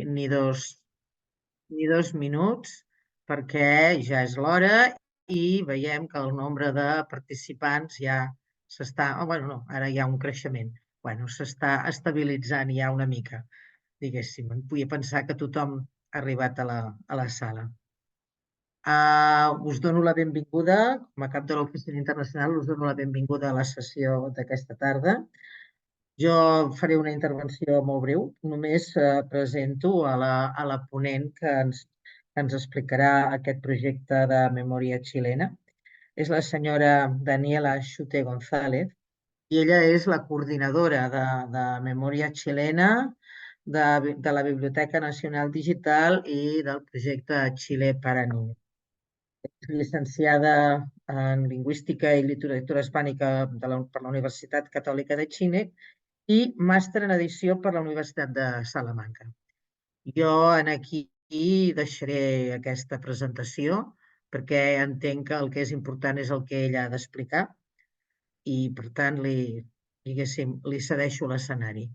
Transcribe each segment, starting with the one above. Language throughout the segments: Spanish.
ni dos minuts, perquè ja és l'hora i veiem que el nombre de participants ja s'està... bueno, no, ara hi ha un creixement. Bueno, s'està estabilitzant ja una mica, diguéssim. Em podia pensar que tothom ha arribat a la sala. Us dono la benvinguda, com a cap de l'Oficina Internacional, us dono la benvinguda a la sessió d'aquesta tarda. Jo faré una intervenció molt breu, només presento a la ponent que ens explicarà aquest projecte de memòria xilena. És la senyora Daniela Xute González i ella és la coordinadora de memòria xilena de la Biblioteca Nacional Digital i del projecte Xile para Niños. És llicenciada en Lingüística i Literatura Hispànica per la Universitat Catòlica de Xile i màster en edició per la Universitat de Salamanca. Jo aquí deixaré aquesta presentació perquè entenc que el que és important és el que ella ha d'explicar i, per tant, li cedeixo l'escenari.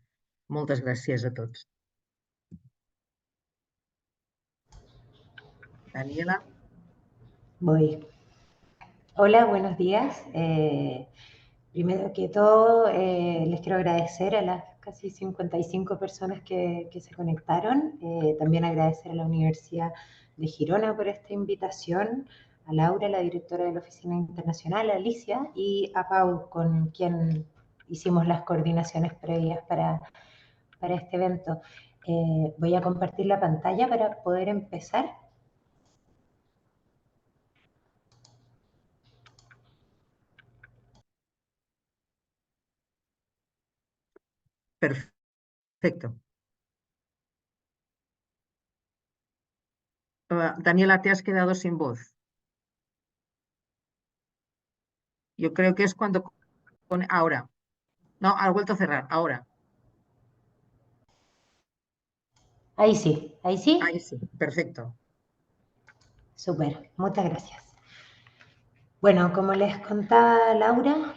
Moltes gràcies a tots. Daniela. Voy. Hola, buenos días. Primero que todo, les quiero agradecer a las casi 55 personas que se conectaron. También agradecer a la Universidad de Girona por esta invitación, a Laura, la directora de la Oficina Internacional, a Alicia y a Pau, con quien hicimos las coordinaciones previas para este evento. Voy a compartir la pantalla para poder empezar. Perfecto. Daniela, te has quedado sin voz. Yo creo que es cuando... Ahora. No, ha vuelto a cerrar. Ahora. Ahí sí, ahí sí. Ahí sí, perfecto. Súper, muchas gracias. Bueno, como les contaba Laura,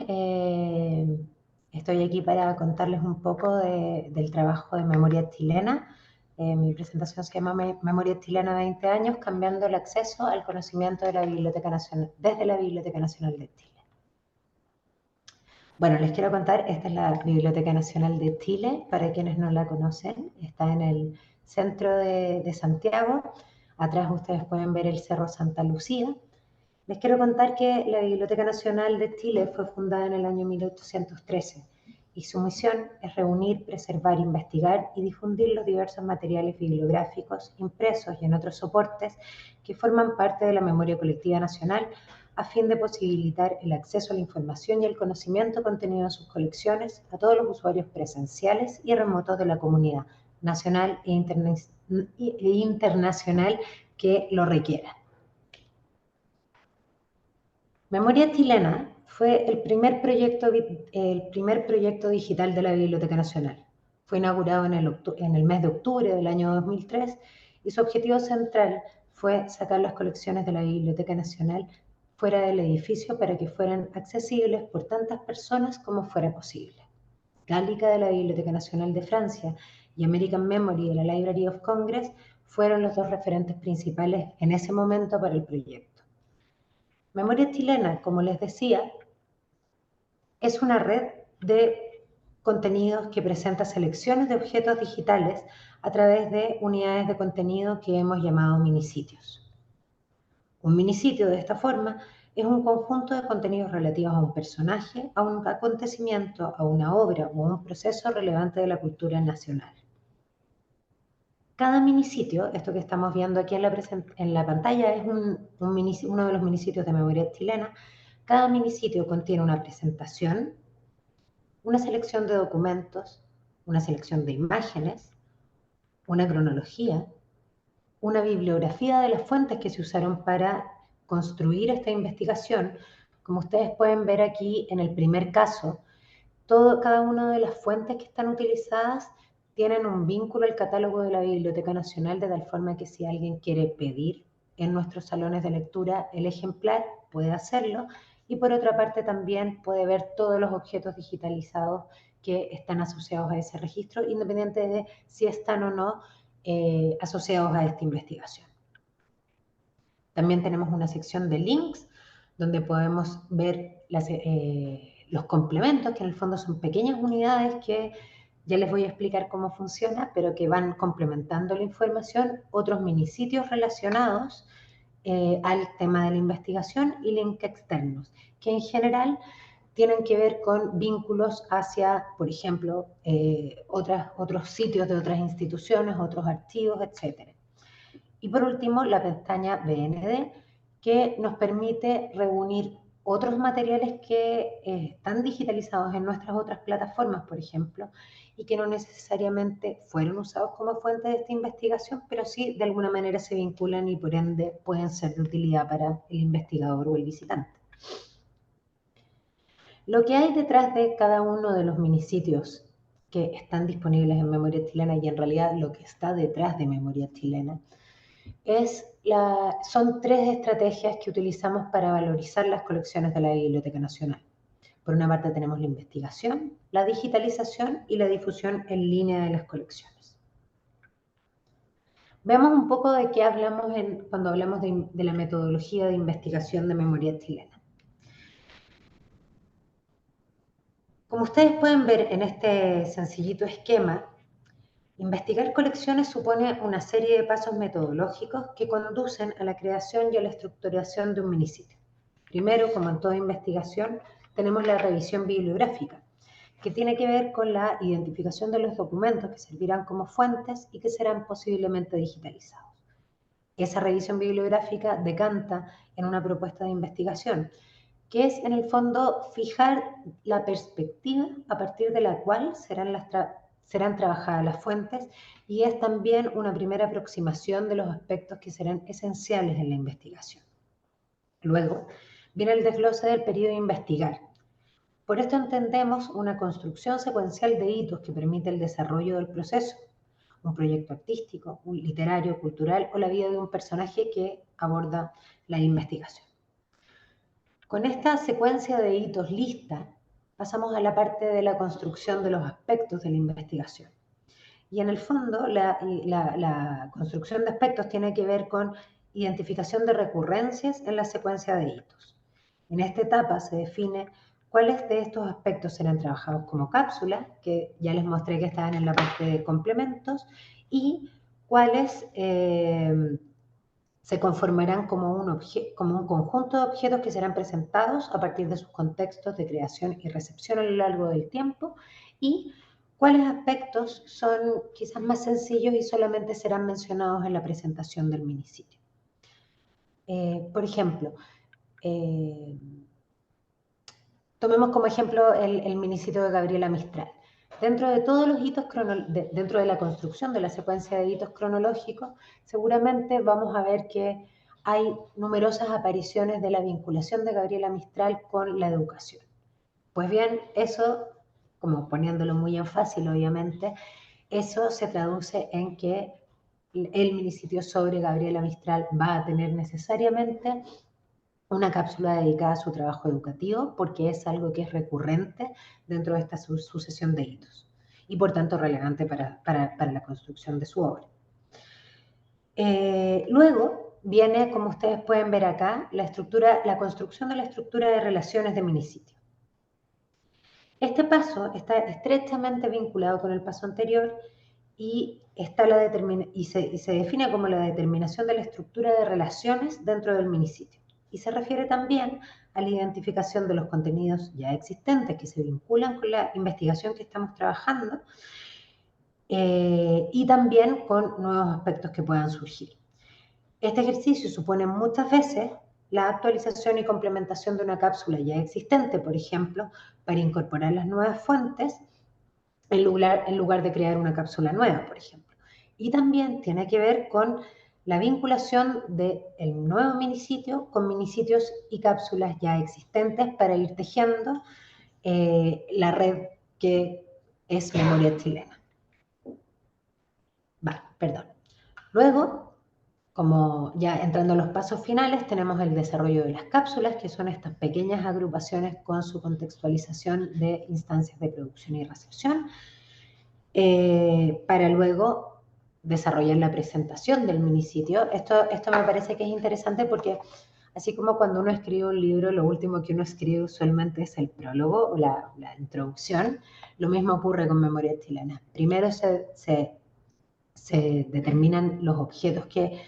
estoy aquí para contarles un poco del trabajo de Memoria Chilena. Mi presentación se llama Memoria Chilena 20 años, cambiando el acceso al conocimiento de la Biblioteca Nacional, desde la Biblioteca Nacional de Chile. Bueno, les quiero contar, esta es la Biblioteca Nacional de Chile, para quienes no la conocen, está en el centro de Santiago. Atrás ustedes pueden ver el Cerro Santa Lucía. Les quiero contar que la Biblioteca Nacional de Chile fue fundada en el año 1813 y su misión es reunir, preservar, investigar y difundir los diversos materiales bibliográficos impresos y en otros soportes que forman parte de la memoria colectiva nacional a fin de posibilitar el acceso a la información y el conocimiento contenido en sus colecciones a todos los usuarios presenciales y remotos de la comunidad nacional e internacional que lo requieran. Memoria Chilena fue el primer proyecto digital de la Biblioteca Nacional. Fue inaugurado en el mes de octubre del año 2003 y su objetivo central fue sacar las colecciones de la Biblioteca Nacional fuera del edificio para que fueran accesibles por tantas personas como fuera posible. Gallica de la Biblioteca Nacional de Francia y American Memory de la Library of Congress fueron los dos referentes principales en ese momento para el proyecto. Memoria Chilena, como les decía, es una red de contenidos que presenta selecciones de objetos digitales a través de unidades de contenido que hemos llamado minisitios. Un minisitio, de esta forma, es un conjunto de contenidos relativos a un personaje, a un acontecimiento, a una obra o a un proceso relevante de la cultura nacional. Cada minisitio, esto que estamos viendo aquí en la pantalla, es uno de los minisitios de Memoria Chilena. Cada minisitio contiene una presentación, una selección de documentos, una selección de imágenes, una cronología, una bibliografía de las fuentes que se usaron para construir esta investigación. Como ustedes pueden ver aquí en el primer caso, cada una de las fuentes que están utilizadas tienen un vínculo al catálogo de la Biblioteca Nacional, de tal forma que si alguien quiere pedir en nuestros salones de lectura el ejemplar, puede hacerlo. Y por otra parte también puede ver todos los objetos digitalizados que están asociados a ese registro, independiente de si están o no asociados a esta investigación. También tenemos una sección de links donde podemos ver los complementos, que en el fondo son pequeñas unidades que ya les voy a explicar cómo funciona, pero que van complementando la información, otros minisitios relacionados al tema de la investigación y links externos, que en general tienen que ver con vínculos hacia, por ejemplo, otros sitios de otras instituciones, otros archivos, etc. Y por último, la pestaña BND, que nos permite reunir otros materiales que están digitalizados en nuestras otras plataformas, por ejemplo, y que no necesariamente fueron usados como fuente de esta investigación, pero sí de alguna manera se vinculan y por ende pueden ser de utilidad para el investigador o el visitante. Lo que hay detrás de cada uno de los minisitios que están disponibles en Memoria Chilena y en realidad lo que está detrás de Memoria Chilena son 3 estrategias que utilizamos para valorizar las colecciones de la Biblioteca Nacional. Por una parte tenemos la investigación, la digitalización y la difusión en línea de las colecciones. Veamos un poco de qué hablamos cuando hablamos de la metodología de investigación de Memoria Chilena. Como ustedes pueden ver en este sencillito esquema, investigar colecciones supone una serie de pasos metodológicos que conducen a la creación y a la estructuración de un minisitio. Primero, como en toda investigación, tenemos la revisión bibliográfica, que tiene que ver con la identificación de los documentos que servirán como fuentes y que serán posiblemente digitalizados. Esa revisión bibliográfica decanta en una propuesta de investigación, que es en el fondo fijar la perspectiva a partir de la cual serán trabajadas las fuentes y es también una primera aproximación de los aspectos que serán esenciales en la investigación. Luego viene el desglose del periodo de investigar. Por esto entendemos una construcción secuencial de hitos que permite el desarrollo del proceso, un proyecto artístico, un literario, cultural o la vida de un personaje que aborda la investigación. Con esta secuencia de hitos lista, pasamos a la parte de la construcción de los aspectos de la investigación. Y en el fondo, la construcción de aspectos tiene que ver con identificación de recurrencias en la secuencia de hitos. En esta etapa se define cuáles de estos aspectos serán trabajados como cápsulas, que ya les mostré que estaban en la parte de complementos, y cuáles se conformarán como un conjunto de objetos que serán presentados a partir de sus contextos de creación y recepción a lo largo del tiempo, y cuáles aspectos son quizás más sencillos y solamente serán mencionados en la presentación del minisitio. Por ejemplo, tomemos como ejemplo el minisitio de Gabriela Mistral. Dentro de todos los hitos, dentro de la construcción de la secuencia de hitos cronológicos, seguramente vamos a ver que hay numerosas apariciones de la vinculación de Gabriela Mistral con la educación. Pues bien, eso, como poniéndolo muy en fácil, obviamente, eso se traduce en que el minisitio sobre Gabriela Mistral va a tener necesariamente una cápsula dedicada a su trabajo educativo, porque es algo que es recurrente dentro de esta sucesión de hitos y por tanto relevante para la construcción de su obra. Luego viene, como ustedes pueden ver acá, la construcción de la estructura de relaciones de minisitio. Este paso está estrechamente vinculado con el paso anterior y se define como la determinación de la estructura de relaciones dentro del minisitio. Y se refiere también a la identificación de los contenidos ya existentes que se vinculan con la investigación que estamos trabajando y también con nuevos aspectos que puedan surgir. Este ejercicio supone muchas veces la actualización y complementación de una cápsula ya existente, por ejemplo, para incorporar las nuevas fuentes en lugar de crear una cápsula nueva, por ejemplo. Y también tiene que ver con la vinculación del nuevo minisitio con minisitios y cápsulas ya existentes para ir tejiendo la red que es Memoria Chilena. Perdón. Luego, como ya entrando a los pasos finales, tenemos el desarrollo de las cápsulas, que son estas pequeñas agrupaciones con su contextualización de instancias de producción y recepción, para luego desarrollar la presentación del minisitio. Esto me parece que es interesante porque así como cuando uno escribe un libro, lo último que uno escribe usualmente es el prólogo o la introducción, lo mismo ocurre con Memorias Chilenas. Primero se determinan los objetos que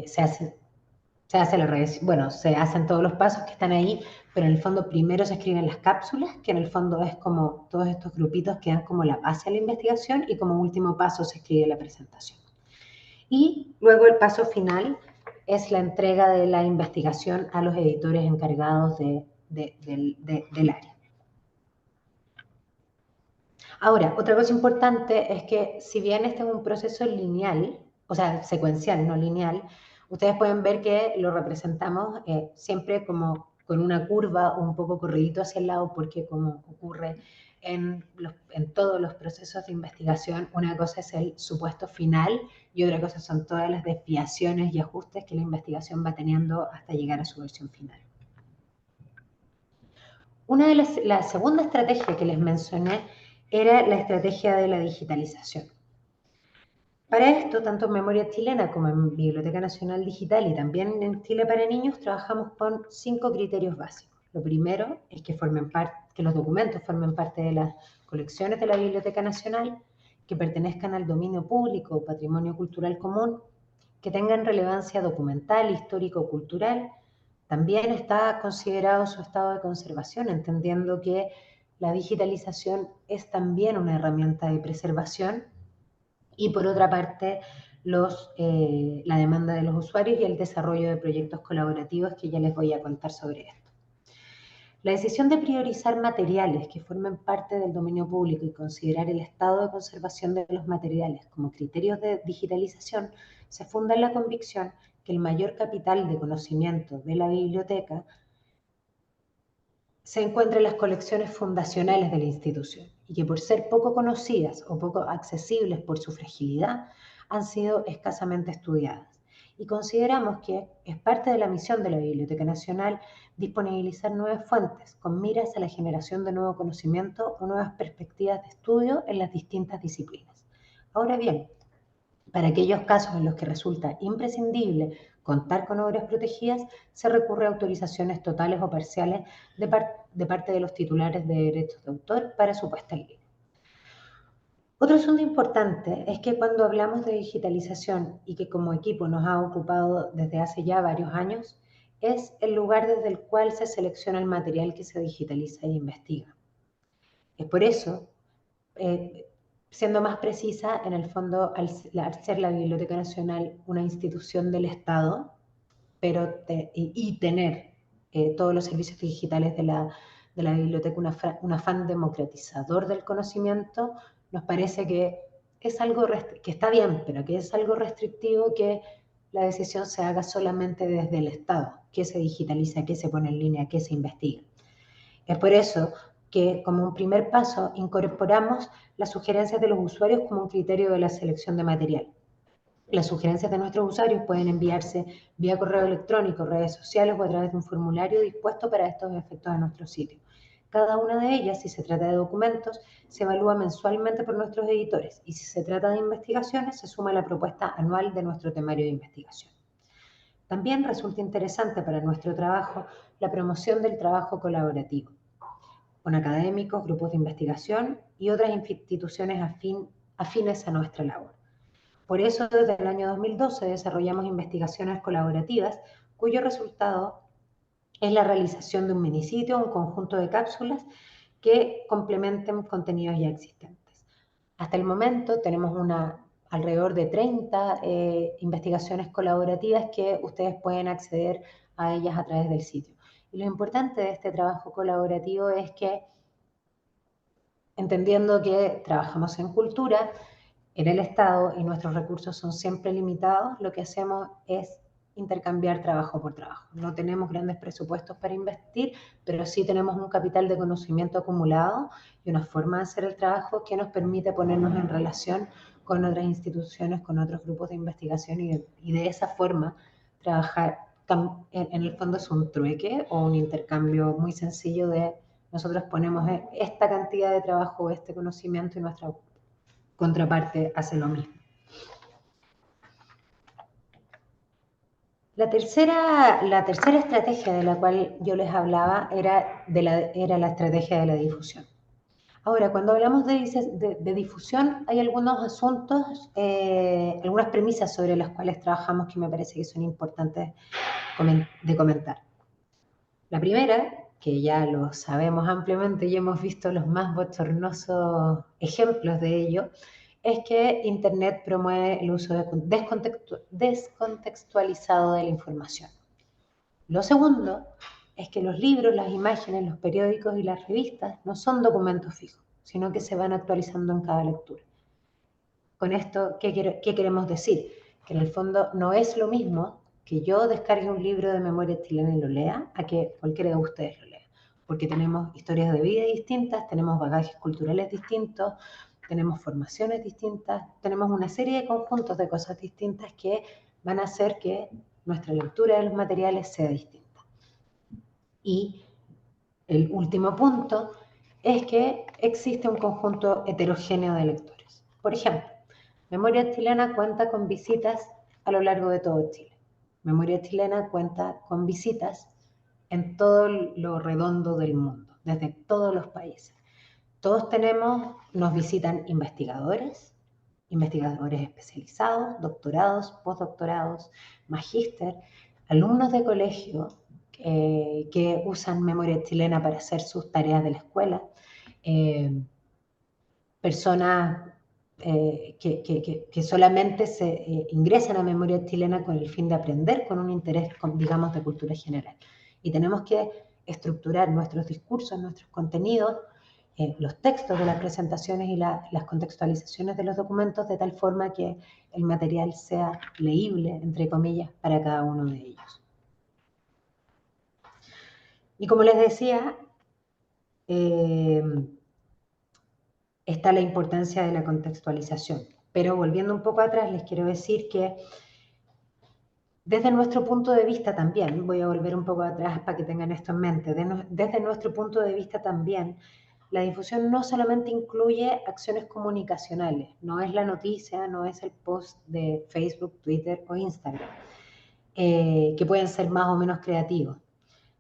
se hace la revisión, bueno, se hacen todos los pasos que están ahí, pero en el fondo primero se escriben las cápsulas, que en el fondo es como todos estos grupitos que dan como la base a la investigación, y como último paso se escribe la presentación. Y luego el paso final es la entrega de la investigación a los editores encargados del área. Ahora, otra cosa importante es que si bien este es un proceso lineal, o sea, secuencial, no lineal, ustedes pueden ver que lo representamos siempre como con una curva un poco corridito hacia el lado, porque como ocurre en todos los procesos de investigación, una cosa es el supuesto final y otra cosa son todas las desviaciones y ajustes que la investigación va teniendo hasta llegar a su versión final. La segunda estrategia que les mencioné era la estrategia de la digitalización. Para esto, tanto en Memoria Chilena como en Biblioteca Nacional Digital y también en Chile para Niños, trabajamos con 5 criterios básicos. Lo primero es que los documentos formen parte de las colecciones de la Biblioteca Nacional, que pertenezcan al dominio público o patrimonio cultural común, que tengan relevancia documental, histórico o cultural. También está considerado su estado de conservación, entendiendo que la digitalización es también una herramienta de preservación. Y por otra parte, la demanda de los usuarios y el desarrollo de proyectos colaborativos, que ya les voy a contar sobre esto. La decisión de priorizar materiales que formen parte del dominio público y considerar el estado de conservación de los materiales como criterios de digitalización se funda en la convicción que el mayor capital de conocimiento de la biblioteca se encuentra en las colecciones fundacionales de la institución y que por ser poco conocidas o poco accesibles por su fragilidad han sido escasamente estudiadas. Y consideramos que es parte de la misión de la Biblioteca Nacional disponibilizar nuevas fuentes con miras a la generación de nuevo conocimiento o nuevas perspectivas de estudio en las distintas disciplinas. Ahora bien, para aquellos casos en los que resulta imprescindible contar con obras protegidas, se recurre a autorizaciones totales o parciales de parte de los titulares de derechos de autor para su puesta en línea. Otro asunto importante es que cuando hablamos de digitalización, y que como equipo nos ha ocupado desde hace ya varios años, es el lugar desde el cual se selecciona el material que se digitaliza e investiga. Es por eso, siendo más precisa, en el fondo, al ser la Biblioteca Nacional una institución del Estado, y tener todos los servicios digitales de la biblioteca, un afán democratizador del conocimiento, nos parece que es algo que está bien, pero que es algo restrictivo que la decisión se haga solamente desde el Estado, que se digitaliza, que se pone en línea, que se investiga. Es por eso que, como un primer paso, incorporamos las sugerencias de los usuarios como un criterio de la selección de material. Las sugerencias de nuestros usuarios pueden enviarse vía correo electrónico, redes sociales o a través de un formulario dispuesto para estos efectos en nuestro sitio. Cada una de ellas, si se trata de documentos, se evalúa mensualmente por nuestros editores, y si se trata de investigaciones, se suma a la propuesta anual de nuestro temario de investigación. También resulta interesante para nuestro trabajo la promoción del trabajo colaborativo con académicos, grupos de investigación y otras instituciones afines a nuestra labor. Por eso, desde el año 2012 desarrollamos investigaciones colaborativas cuyo resultado es la realización de un minisitio, un conjunto de cápsulas que complementen contenidos ya existentes. Hasta el momento tenemos alrededor de 30 investigaciones colaborativas que ustedes pueden acceder a ellas a través del sitio. Y lo importante de este trabajo colaborativo es que, entendiendo que trabajamos en cultura, en el Estado, y nuestros recursos son siempre limitados, lo que hacemos es intercambiar trabajo por trabajo. No tenemos grandes presupuestos para investir, pero sí tenemos un capital de conocimiento acumulado y una forma de hacer el trabajo que nos permite ponernos en relación con otras instituciones, con otros grupos de investigación, y de esa forma trabajar. En el fondo es un trueque o un intercambio muy sencillo de nosotros ponemos esta cantidad de trabajo, este conocimiento, y nuestra contraparte hace lo mismo. La tercera estrategia de la cual yo les hablaba era la estrategia de la difusión. Ahora, cuando hablamos de difusión, hay algunos asuntos, algunas premisas sobre las cuales trabajamos que me parece que son importantes de comentar. La primera, que ya lo sabemos ampliamente y hemos visto los más bochornosos ejemplos de ello, es que Internet promueve el uso descontextualizado de la información. Lo segundo es que los libros, las imágenes, los periódicos y las revistas no son documentos fijos, sino que se van actualizando en cada lectura. Con esto, ¿qué queremos decir? Que en el fondo no es lo mismo que yo descargue un libro de memoria chilena y lo lea, a que cualquiera de ustedes lo lea. Porque tenemos historias de vida distintas, tenemos bagajes culturales distintos, tenemos formaciones distintas, tenemos una serie de conjuntos de cosas distintas que van a hacer que nuestra lectura de los materiales sea distinta. Y el último punto es que existe un conjunto heterogéneo de lectores. Por ejemplo, Memoria Chilena cuenta con visitas a lo largo de todo Chile. Memoria Chilena cuenta con visitas en todo lo redondo del mundo, desde todos los países. Nos visitan investigadores especializados, doctorados, postdoctorados, magíster, alumnos de colegio que usan Memoria Chilena para hacer sus tareas de la escuela, personas que solamente se ingresan a Memoria Chilena con el fin de aprender, con un interés, digamos, de cultura general. Y tenemos que estructurar nuestros discursos, nuestros contenidos, los textos de las presentaciones y las contextualizaciones de los documentos de tal forma que el material sea leíble, entre comillas, para cada uno de ellos. Y como les decía, está la importancia de la contextualización. Pero volviendo un poco atrás, les quiero decir que desde nuestro punto de vista también, voy a volver un poco atrás para que tengan esto en mente, desde nuestro punto de vista también, la difusión no solamente incluye acciones comunicacionales, no es la noticia, no es el post de Facebook, Twitter o Instagram, que pueden ser más o menos creativos.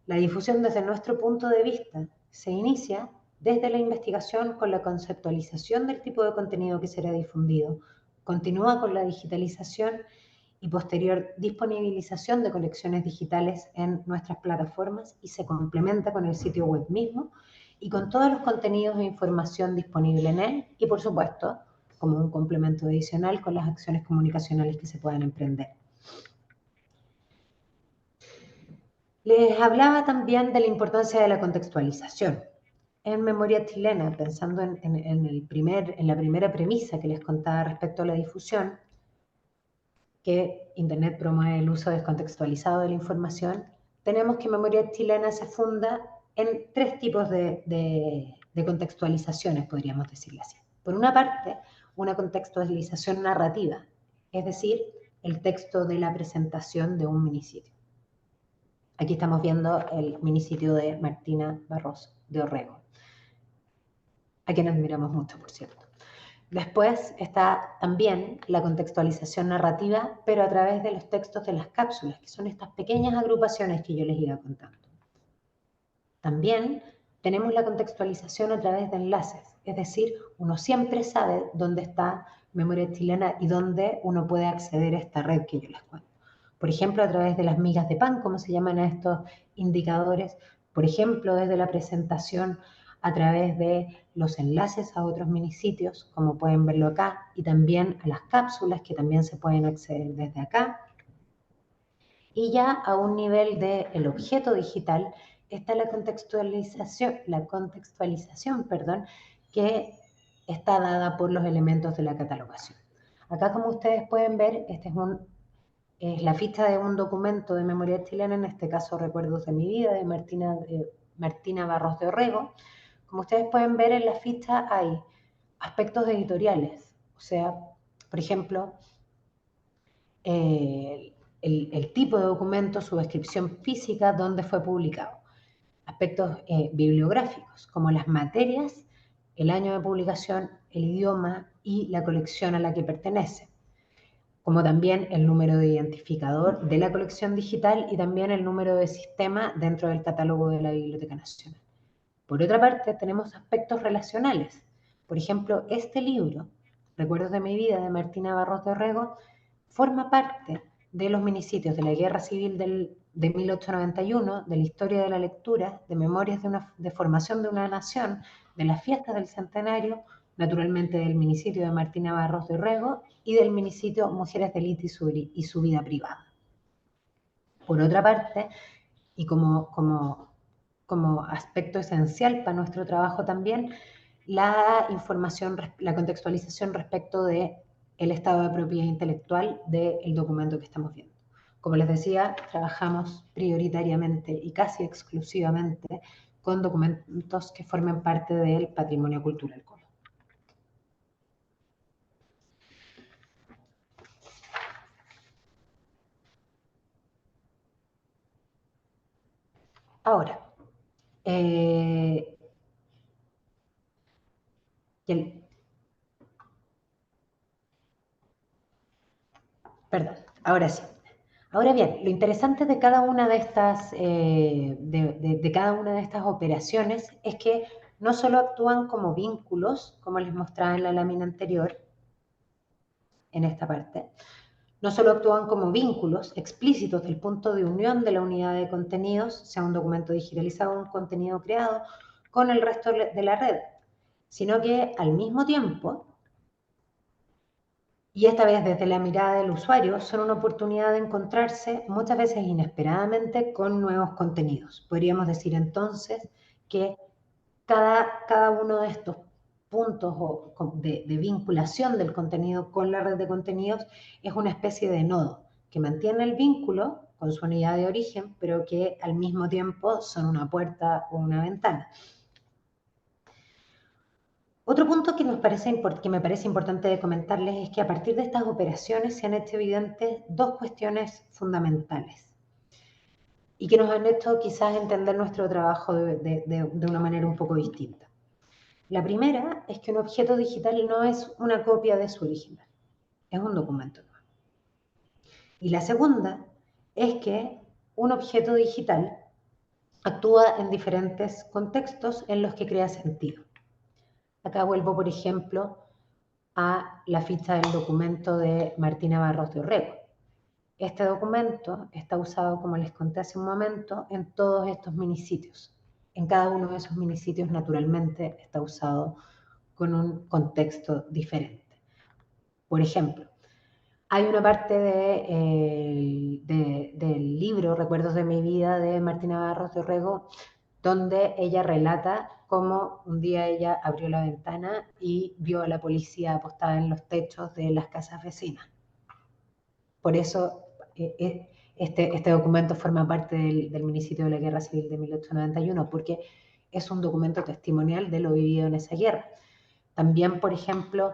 La difusión desde nuestro punto de vista se inicia desde la investigación con la conceptualización del tipo de contenido que será difundido, continúa con la digitalización y posterior disponibilización de colecciones digitales en nuestras plataformas y se complementa con el sitio web mismo y con todos los contenidos e información disponible en él y, por supuesto, como un complemento adicional con las acciones comunicacionales que se puedan emprender. Les hablaba también de la importancia de la contextualización. En Memoria Chilena, pensando en la primera premisa que les contaba respecto a la difusión, que Internet promueve el uso descontextualizado de la información, tenemos que Memoria Chilena se funda en tres tipos de contextualizaciones, podríamos decirlo así. Por una parte, una contextualización narrativa, es decir, el texto de la presentación de un minisitio. Aquí estamos viendo el minisitio de Martina Barros de Orrego, a quien admiramos mucho, por cierto. Después está también la contextualización narrativa, pero a través de los textos de las cápsulas, que son estas pequeñas agrupaciones que yo les iba contando. También tenemos la contextualización a través de enlaces, es decir, uno siempre sabe dónde está Memoria Chilena y dónde uno puede acceder a esta red que yo les cuento. Por ejemplo, a través de las migas de pan, como se llaman a estos indicadores, por ejemplo, desde la presentación a través de los enlaces a otros minisitios, como pueden verlo acá, y también a las cápsulas que también se pueden acceder desde acá. Y ya a un nivel del objeto digital está la contextualización, que está dada por los elementos de la catalogación. Acá, como ustedes pueden ver, es la ficha de un documento de Memoria Chilena, en este caso Recuerdos de mi vida, de Martina Barros de Orrego. Como ustedes pueden ver, en la ficha hay aspectos editoriales, o sea, por ejemplo, el tipo de documento, su descripción física, dónde fue publicado. Aspectos bibliográficos, como las materias, el año de publicación, el idioma y la colección a la que pertenece. como también el número de identificador de la colección digital y también el número de sistema dentro del catálogo de la Biblioteca Nacional. Por otra parte, tenemos aspectos relacionales. Por ejemplo, este libro, Recuerdos de mi vida, de Martina Barros de Orrego, forma parte de los minisitios de la Guerra Civil de 1891, de la historia de la lectura, de memorias de formación de una nación, de las fiestas del centenario, naturalmente del minisitio de Martina Barros de Orrego y del minisitio Mujeres de élite y su vida privada. Por otra parte, y como aspecto esencial para nuestro trabajo también, la información, la contextualización respecto de el estado de propiedad intelectual del documento que estamos viendo. Como les decía, trabajamos prioritariamente y casi exclusivamente con documentos que formen parte del patrimonio cultural común. Ahora, perdón, ahora sí. Ahora bien, lo interesante de cada una de estas, cada una de estas operaciones es que no solo actúan como vínculos, como les mostraba en la lámina anterior, en esta parte, no solo actúan como vínculos explícitos del punto de unión de la unidad de contenidos, sea un documento digitalizado o un contenido creado, con el resto de la red, sino que al mismo tiempo, y esta vez desde la mirada del usuario, son una oportunidad de encontrarse muchas veces inesperadamente con nuevos contenidos. Podríamos decir entonces que cada uno de estos puntos de vinculación del contenido con la red de contenidos es una especie de nodo que mantiene el vínculo con su unidad de origen, pero que al mismo tiempo son una puerta o una ventana. Otro punto que me parece importante de comentarles es que a partir de estas operaciones se han hecho evidentes dos cuestiones fundamentales y que nos han hecho quizás entender nuestro trabajo de una manera un poco distinta. La primera es que un objeto digital no es una copia de su original, es un documento nuevo. Y la segunda es que un objeto digital actúa en diferentes contextos en los que crea sentido. Acá vuelvo, por ejemplo, a la ficha del documento de Martina Barros de Orrego. Este documento está usado, como les conté hace un momento, en todos estos minisitios. En cada uno de esos minisitios, naturalmente, está usado con un contexto diferente. Por ejemplo, hay una parte del libro Recuerdos de mi vida de Martina Barros de Orrego donde ella relata cómo un día ella abrió la ventana y vio a la policía apostada en los techos de las casas vecinas. Por eso este documento forma parte del minisitio de la Guerra Civil de 1891, porque es un documento testimonial de lo vivido en esa guerra. También, por ejemplo,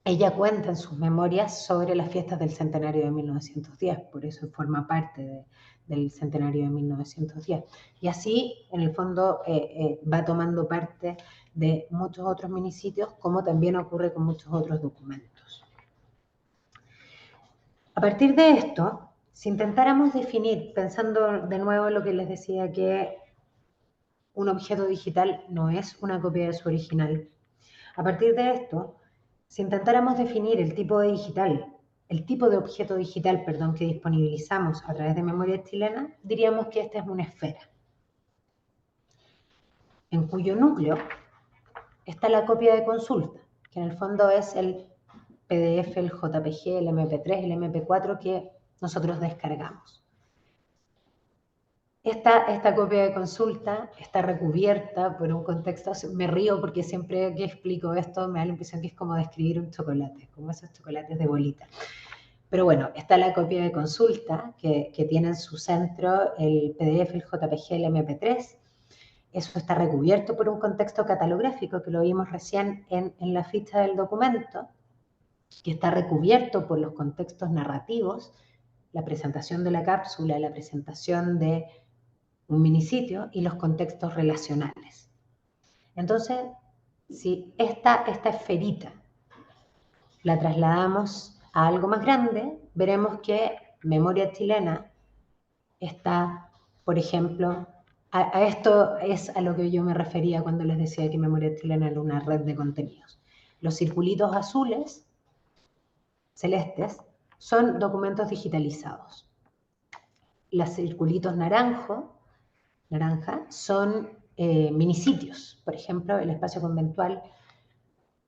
ella cuenta en sus memorias sobre las fiestas del centenario de 1910, por eso forma parte del centenario de 1910. Y así, en el fondo, va tomando parte de muchos otros minisitios, como también ocurre con muchos otros documentos. A partir de esto, si intentáramos definir, pensando de nuevo en lo que les decía, que un objeto digital no es una copia de su original, a partir de esto, si intentáramos definir el tipo de objeto digital, que disponibilizamos a través de memoria chilena, diríamos que esta es una esfera, en cuyo núcleo está la copia de consulta, que en el fondo es el PDF, el JPG, el MP3, el MP4 que nosotros descargamos. Esta copia de consulta está recubierta por un contexto, me río porque siempre que explico esto me da la impresión que es como describir un chocolate, como esos chocolates de bolita. Pero bueno, está la copia de consulta que tiene en su centro el PDF, el JPG, el MP3. Eso está recubierto por un contexto catalográfico que lo vimos recién en la ficha del documento, que está recubierto por los contextos narrativos, la presentación de la cápsula, la presentación de un minisitio y los contextos relacionales. Entonces, si esta esferita la trasladamos a algo más grande, veremos que Memoria Chilena está, por ejemplo, a esto es a lo que yo me refería cuando les decía que Memoria Chilena era una red de contenidos. Los circulitos azules, celestes, son documentos digitalizados. Los circulitos naranja son minisitios, por ejemplo, el espacio conventual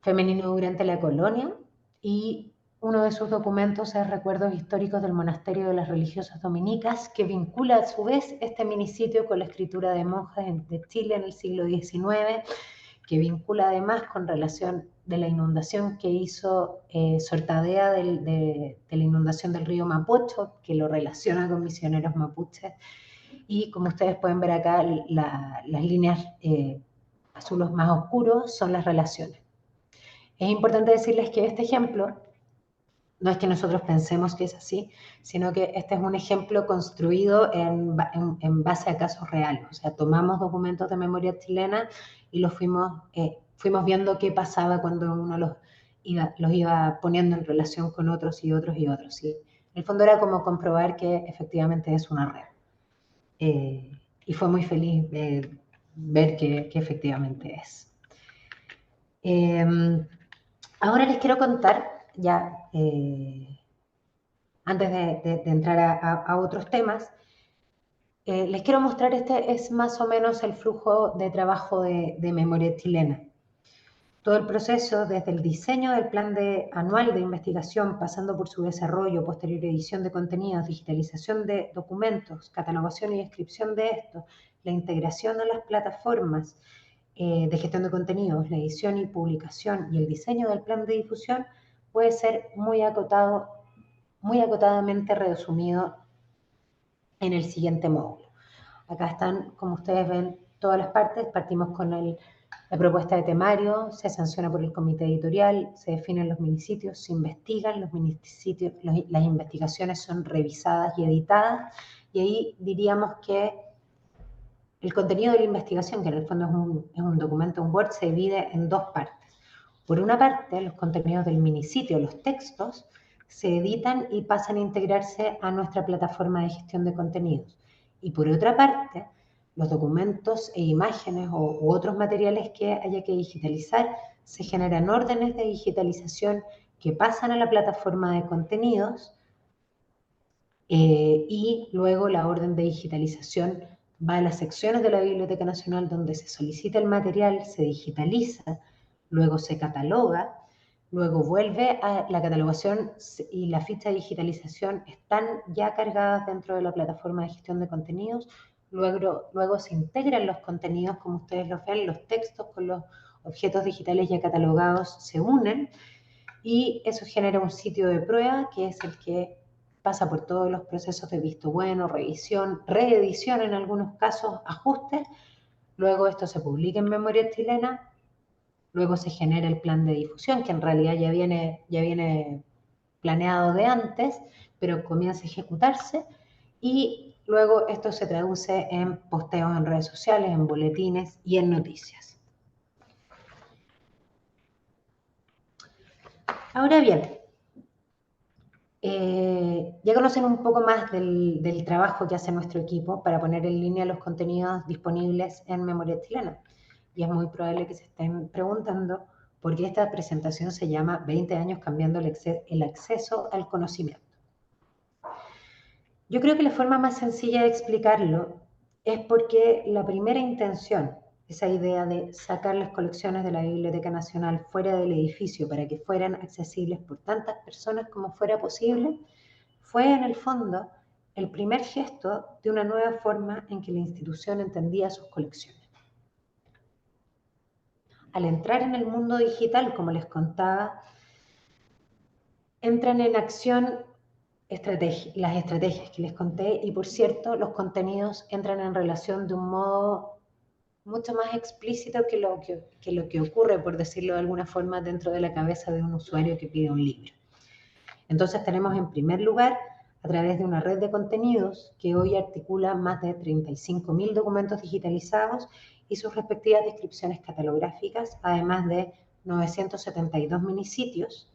femenino durante la colonia, y uno de sus documentos es Recuerdos históricos del monasterio de las religiosas dominicas, que vincula a su vez este minisitio con la escritura de monjas de Chile en el siglo XIX, que vincula además con relación de la inundación que hizo Sortadea de la inundación del río Mapocho, que lo relaciona con misioneros mapuches. Y como ustedes pueden ver acá, las líneas azules más oscuros son las relaciones. Es importante decirles que este ejemplo no es que nosotros pensemos que es así, sino que este es un ejemplo construido en base a casos reales. O sea, tomamos documentos de memoria chilena y los fuimos viendo qué pasaba cuando uno los iba poniendo en relación con otros y otros y otros. ¿Sí? En el fondo era como comprobar que efectivamente es una red. Y fue muy feliz ver que efectivamente es. Ahora les quiero contar, ya antes de entrar a otros temas, les quiero mostrar, este es más o menos el flujo de trabajo de Memoria Chilena. Todo el proceso, desde el diseño del plan anual de investigación, pasando por su desarrollo, posterior edición de contenidos, digitalización de documentos, catalogación y descripción de estos, la integración a las plataformas de gestión de contenidos, la edición y publicación y el diseño del plan de difusión, puede ser muy acotadamente resumido en el siguiente módulo. Acá están, como ustedes ven, todas las partes. Partimos con la propuesta de temario, se sanciona por el comité editorial, se definen los minisitios, se investigan los minisitios, las investigaciones son revisadas y editadas, y ahí diríamos que el contenido de la investigación, que en el fondo es un documento, un Word, se divide en dos partes. Por una parte, los contenidos del minisitio, los textos, se editan y pasan a integrarse a nuestra plataforma de gestión de contenidos. Y por otra parte, los documentos e imágenes u otros materiales que haya que digitalizar, se generan órdenes de digitalización que pasan a la plataforma de contenidos y luego la orden de digitalización va a las secciones de la Biblioteca Nacional donde se solicita el material, se digitaliza, luego se cataloga, luego vuelve a la catalogación y la ficha de digitalización están ya cargadas dentro de la plataforma de gestión de contenidos, luego se integran los contenidos, como ustedes los ven, los textos con los objetos digitales ya catalogados se unen y eso genera un sitio de prueba que es el que pasa por todos los procesos de visto bueno, revisión, reedición en algunos casos, ajustes. Luego esto se publica en Memoria Chilena, luego se genera el plan de difusión, que en realidad ya viene planeado de antes, pero comienza a ejecutarse, y luego esto se traduce en posteos en redes sociales, en boletines y en noticias. Ahora bien, ya conocen un poco más del trabajo que hace nuestro equipo para poner en línea los contenidos disponibles en Memoria Chilena. Y es muy probable que se estén preguntando por qué esta presentación se llama 20 años cambiando el acceso al conocimiento. Yo creo que la forma más sencilla de explicarlo es porque la primera intención, esa idea de sacar las colecciones de la Biblioteca Nacional fuera del edificio para que fueran accesibles por tantas personas como fuera posible, fue en el fondo el primer gesto de una nueva forma en que la institución entendía sus colecciones. Al entrar en el mundo digital, como les contaba, entran en acción las estrategias que les conté, y por cierto, los contenidos entran en relación de un modo mucho más explícito que lo que ocurre, por decirlo de alguna forma, dentro de la cabeza de un usuario que pide un libro. Entonces tenemos en primer lugar, a través de una red de contenidos que hoy articula más de 35.000 documentos digitalizados y sus respectivas descripciones catalográficas, además de 972 minisitios,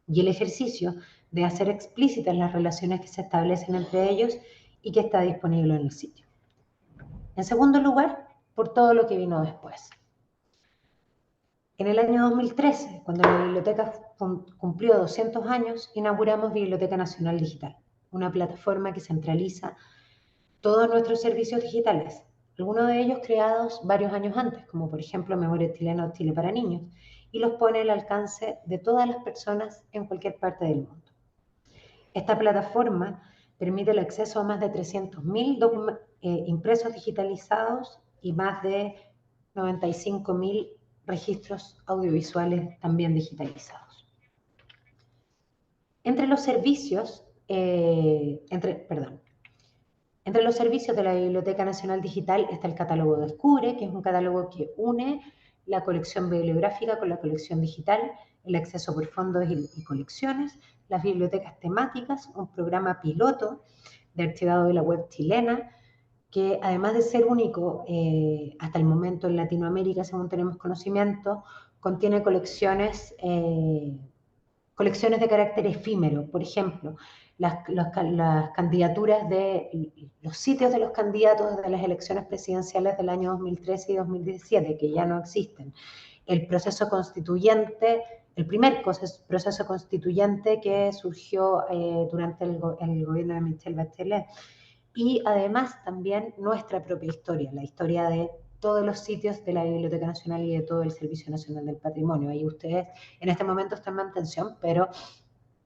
y el ejercicio de hacer explícitas las relaciones que se establecen entre ellos y que está disponible en el sitio. En segundo lugar, por todo lo que vino después. En el año 2013, cuando la biblioteca cumplió 200 años, inauguramos Biblioteca Nacional Digital, una plataforma que centraliza todos nuestros servicios digitales, algunos de ellos creados varios años antes, como por ejemplo Memoria Chilena o Chile para Niños, y los pone al alcance de todas las personas en cualquier parte del mundo. Esta plataforma permite el acceso a más de 300.000 impresos digitalizados y más de 95.000 registros audiovisuales también digitalizados. Entre los servicios, entre los servicios de la Biblioteca Nacional Digital está el catálogo Descubre, que es un catálogo que une la colección bibliográfica con la colección digital, el acceso por fondos y colecciones, las bibliotecas temáticas, un programa piloto de archivado de la web chilena, que además de ser único hasta el momento en Latinoamérica, según tenemos conocimiento, contiene colecciones de carácter efímero. Por ejemplo, las candidaturas de los sitios de los candidatos de las elecciones presidenciales del año 2013 y 2017, que ya no existen. El proceso constituyente, el primer proceso constituyente que surgió durante el gobierno de Michelle Bachelet. Y además también nuestra propia historia, la historia de todos los sitios de la Biblioteca Nacional y de todo el Servicio Nacional del Patrimonio. Ahí ustedes en este momento están en mantención, pero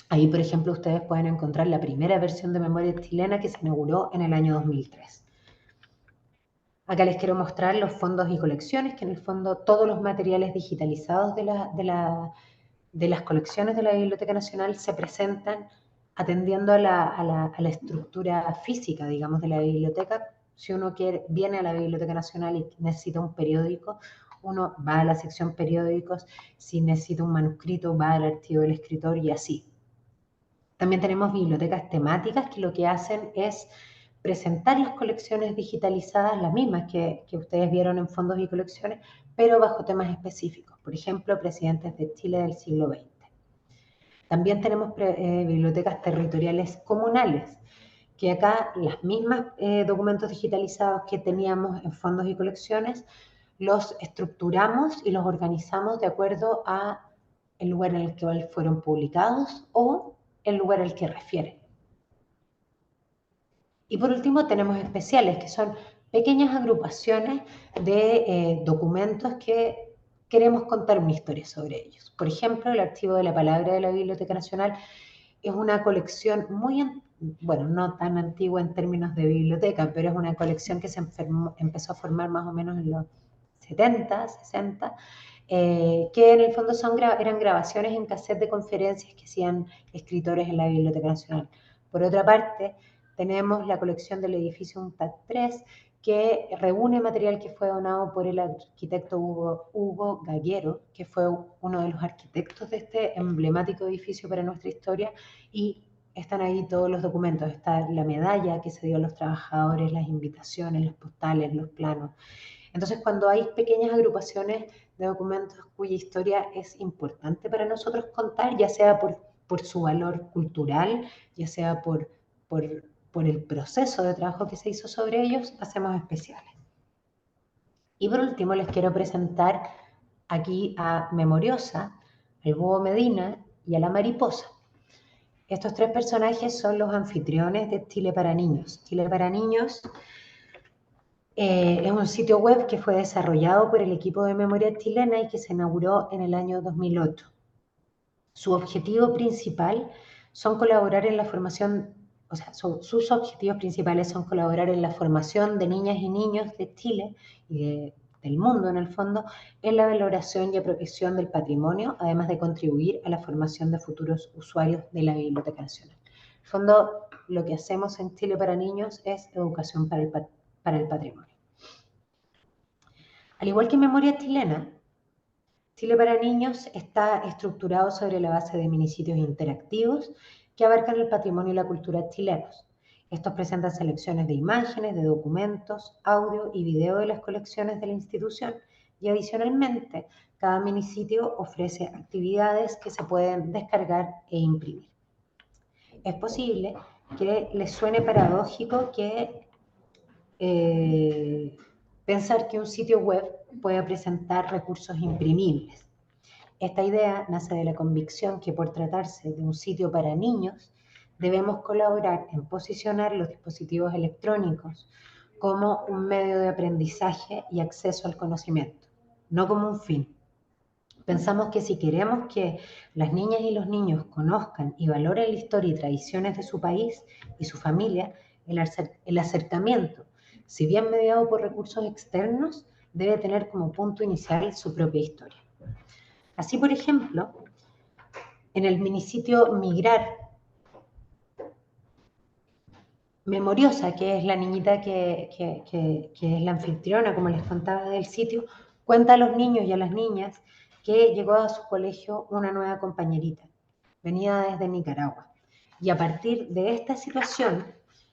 ahí, por ejemplo, ustedes pueden encontrar la primera versión de Memoria Chilena que se inauguró en el año 2003. Acá les quiero mostrar los fondos y colecciones, que en el fondo todos los materiales digitalizados de las colecciones de la Biblioteca Nacional se presentan atendiendo a la estructura física, digamos, de la biblioteca. Si uno viene a la Biblioteca Nacional y necesita un periódico, uno va a la sección periódicos, si necesita un manuscrito, va al archivo del escritor y así. También tenemos bibliotecas temáticas que lo que hacen es presentar las colecciones digitalizadas, las mismas que ustedes vieron en fondos y colecciones, pero bajo temas específicos. Por ejemplo, presidentes de Chile del siglo XX. También tenemos bibliotecas territoriales comunales, que acá las mismas documentos digitalizados que teníamos en fondos y colecciones, los estructuramos y los organizamos de acuerdo a el lugar en el que fueron publicados o el lugar al que refieren. Y por último tenemos especiales, que son pequeñas agrupaciones de documentos que queremos contar una historia sobre ellos. Por ejemplo, el Archivo de la Palabra de la Biblioteca Nacional es una colección muy, bueno, no tan antigua en términos de biblioteca, pero es una colección que se empezó a formar más o menos en los 70, 60, que en el fondo eran grabaciones en cassette de conferencias que hacían escritores en la Biblioteca Nacional. Por otra parte, tenemos la colección del edificio UNTAD 3, que reúne material que fue donado por el arquitecto Hugo Gaguero, que fue uno de los arquitectos de este emblemático edificio para nuestra historia, y están ahí todos los documentos. Está la medalla que se dio a los trabajadores, las invitaciones, los postales, los planos. Entonces, cuando hay pequeñas agrupaciones de documentos cuya historia es importante para nosotros contar, ya sea por su valor cultural, ya sea por el proceso de trabajo que se hizo sobre ellos, hacemos especiales. Y por último les quiero presentar aquí a Memoriosa, al Búho Medina y a la Mariposa. Estos tres personajes son los anfitriones de Chile para Niños. Chile para Niños es un sitio web que fue desarrollado por el equipo de Memoria Chilena y que se inauguró en el año 2008. Su objetivo principal son colaborar en la formación, o sea, sus objetivos principales son colaborar en la formación de niñas y niños de Chile y del mundo en el fondo, en la valoración y apropiación del patrimonio, además de contribuir a la formación de futuros usuarios de la Biblioteca Nacional. En el fondo, lo que hacemos en Chile para Niños es educación para el patrimonio. Al igual que Memoria Chilena, Chile para Niños está estructurado sobre la base de minisitios interactivos que abarcan el patrimonio y la cultura chilenos. Estos presentan selecciones de imágenes, de documentos, audio y video de las colecciones de la institución, y adicionalmente cada minisitio ofrece actividades que se pueden descargar e imprimir. Es posible que les suene paradójico que pensar que un sitio web pueda presentar recursos imprimibles. Esta idea nace de la convicción que por tratarse de un sitio para niños, debemos colaborar en posicionar los dispositivos electrónicos como un medio de aprendizaje y acceso al conocimiento, no como un fin. Pensamos que si queremos que las niñas y los niños conozcan y valoren la historia y tradiciones de su país y su familia, el acercamiento, si bien mediado por recursos externos, debe tener como punto inicial su propia historia. Así, por ejemplo, en el minisitio Migrar, Memoriosa, que es la niñita que es la anfitriona, como les contaba del sitio, cuenta a los niños y a las niñas que llegó a su colegio una nueva compañerita, venida desde Nicaragua. Y a partir de esta situación,